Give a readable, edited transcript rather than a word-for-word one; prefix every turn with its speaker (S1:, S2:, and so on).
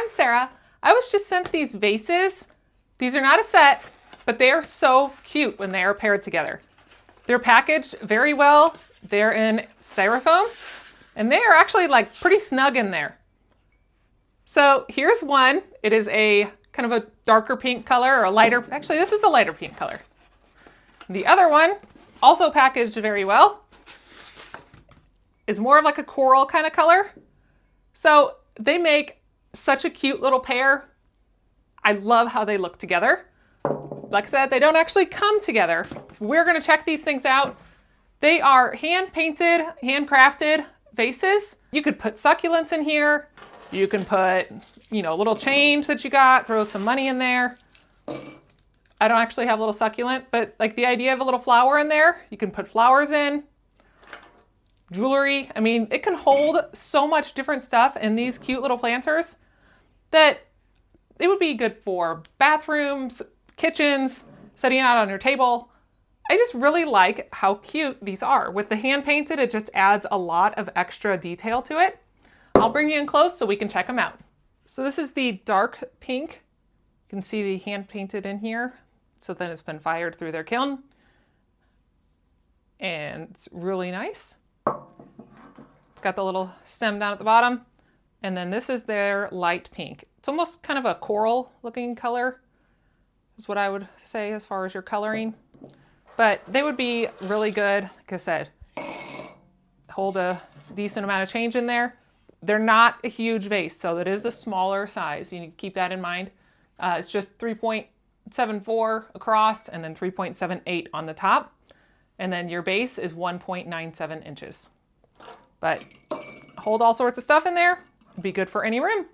S1: I'm Sarah. I was just sent these vases. These are not a set, but they are so cute when they are paired together. They're packaged very well. They're in styrofoam, and they are actually like pretty snug in there. So here's one. It is a kind of a darker pink color or a lighter, actually this is a lighter pink color. The other one, also packaged very well, is more of like a coral kind of color. So they make such a cute little pair. I love how they look together. Like I said, they don't actually come together. We're gonna check these things out. They are hand-painted, handcrafted vases. You could put succulents in here. You can put, a little change that you got, throw some money in there. I don't actually have a little succulent, but like the idea of a little flower in there, you can put flowers in, jewelry. I mean, it can hold so much different stuff in these cute little planters that it would be good for bathrooms, kitchens, setting out on your table. I just really like how cute these are. With the hand painted, it just adds a lot of extra detail to it. I'll bring you in close so we can check them out. So this is the dark pink. You can see the hand painted in here. So then it's been fired through their kiln. And it's really nice. It's got the little stem down at the bottom. And then this is their light pink. It's almost kind of a coral looking color, is what I would say as far as your coloring. But they would be really good, like I said, hold a decent amount of change in there. They're not a huge vase, so it is a smaller size. You need to keep that in mind. It's just 3.74 across and then 3.78 on the top. And then your base is 1.97 inches. But hold all sorts of stuff in there. Be good for any room.